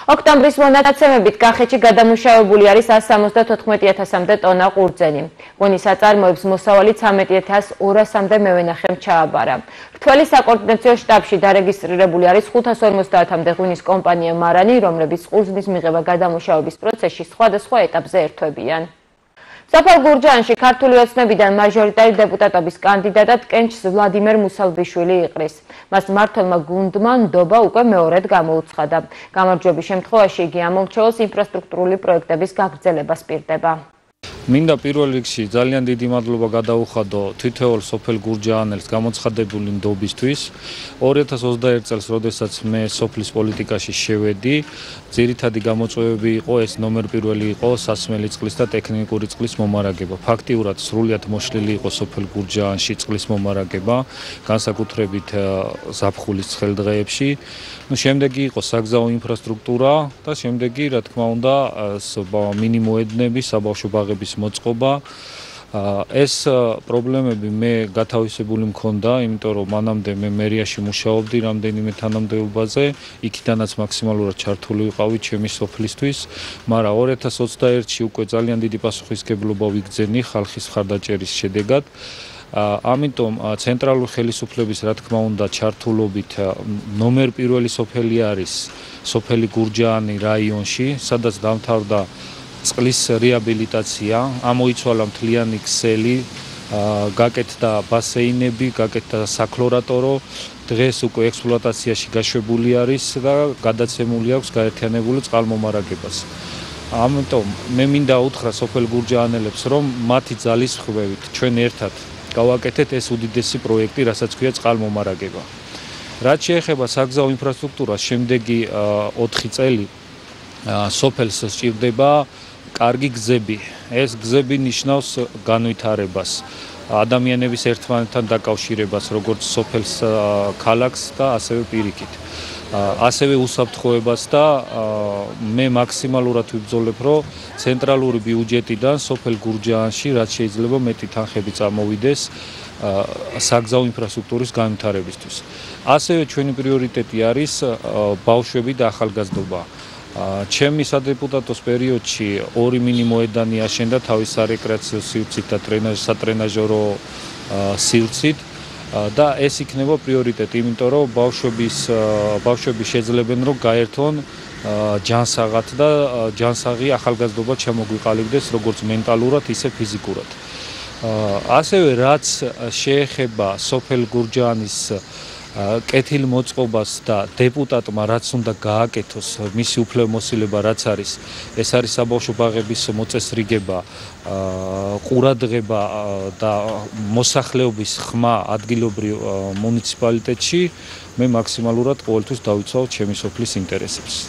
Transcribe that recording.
ოქტომბრის მონაცემებით კახეთში გადამუშავებული არის 174,000-მდე ტონა ყურძენი. ღვინის აწარმოებს მოსავალი 13,200-მდე მევენახემ ჩააბარა. რთველი საკოორდინაციო შტაბში დარეგისტრირებული არის 550-მდე ღვინის კომპანია მარანი, რომლებიც ყურძნის მიღება გადამუშავების პროცესში სხვადასხვა ეტაპზე ერთვებიან. სოფელ გურჯაანში ქართული ოცნებიდან მაჟორიტარი დეპუტატობის კანდიდატად კენჭს ვლადიმერ მუსალბიშვილი იყრის. მას მმართველმა გუნდმა ნდობა უკვე მეორედ გამოუცხადა. გამარჯვების შემთხვევაში იგი ამორჩეულს ინფრასტრუქტურული პროექტების გაგრძელებას პირდება. მინდა პირველ რიგში ძალიან დიდი მადლობა გადაუხადო თითოეულ სოფელ გურჯაანელს გამოცხადებული ნდობისთვის. 2021 წელს, როდესაც მე სოფლის პოლიტიკაში შევედი, ძირითადი გამოწვევები იყო ეს ნომერ პირველი იყო სასმელი წყლის და ტექნიკური წყლის მომარაგება. ფაქტიურად სრულიად მოშლილი იყო სოფელ გურჯაანში წყლის მომარაგება, განსაკუთრებით ზაფხულის ცხელდღეებში. შემდეგი იყო საგზაო ინფრასტრუქტურა და შემდეგი, რა თქმა უნდა, მინიმოედნები, საბავშვო ბაღების მოწყობა. ეს პრობლემები მე გათავისებული მქონდა, იმიტომ რომ მანამდე მე მერიაში მუშაობდი რამდენიმე თანამდებობაზე, იქიდანაც მაქსიმალურად ჩართული ვიყავი ჩემი სოფლისთვის, მაგრამ 2021-ში უკვე ძალიან დიდი პასუხისმგებლობა ვიგრძენი ხალხის მხარდაჭერის შედეგად. ამიტომ ცენტრალური ხელისუფლების, რა თქმა უნდა, ჩართულობით ნომერ პირველი სოფელი არის სოფელი გურჯაანი რაიონში, სადაც დამთავრდა წყლის რეაბილიტაცია, ამოიცვალა მთლიანი ქსელი, გაკეთდა ბასეინები, გაკეთდა საქლორატორო, დღეს უკვე ექსპლუატაციაში გაშვებული არის და გადაცემული აქვს გაერთიანებული წყალმომარაგებას. ამიტომ მე მინდა უთხრა სოფელ გურჯაანელებს, რომ მათი ძალისხმევით ჩვენ ერთად გავაკეთეთ ეს უდიდესი პროექტი, რასაც ქვია წყალმომარაგება. რაც შეეხება საგზაო ინფრასტრუქტურას, შემდეგი 4 წელი სოფელს სჭირდება კარგი გზები. ეს გზები ნიშნავს განვითარებას, ადამიანების ერთმანეთთან დაკავშირებას, როგორც სოფელს, ქალაქს და ასევე პირიქით. ასევე უსაფრთხოებას და მე მაქსიმალურად ვიბრძოლებ, რომ ცენტრალური ბიუჯეტიდან სოფელ გურჯაანში რაც შეიძლება მეტი თანხები წამოვიდეს საგზაო ინფრასტრუქტურის განვითარებისთვის. ასევე ჩვენი პრიორიტეტი არის ბავშვები და ახალგაზრდობა. ჩემი სადეპუტატოს პერიოდში 2 მინიმოედანი აშენდა თავის სარეკრეაციო სივრცით და სატრენაჟორო სივრცით და ეს იქნება პრიორიტეტი, იმიტომ რომ ბავშვები შეძლებენ რომ გაერთონ ჯანსაღად და ჯანსაღი ახალგაზრდობა ჩამოგვიყალიბდეს როგორც მენტალურად, ისე ფიზიკურად. ასევე რაც შეეხება სოფელ გურჯაანის კეთილმოწყობას და დეპუტატმა რაც უნდა გააკეთოს მისი უფლებამოსილება რაც არის, ეს არის საბავშვო ბაღების მოწესრიგება, ყურადღება და მოსახლეობის ხმა ადგილობრივ მუნიციპალიტეტში. მე მაქსიმალურად ყოველთვის დავიცავ ჩემი სოფლის ინტერესებს.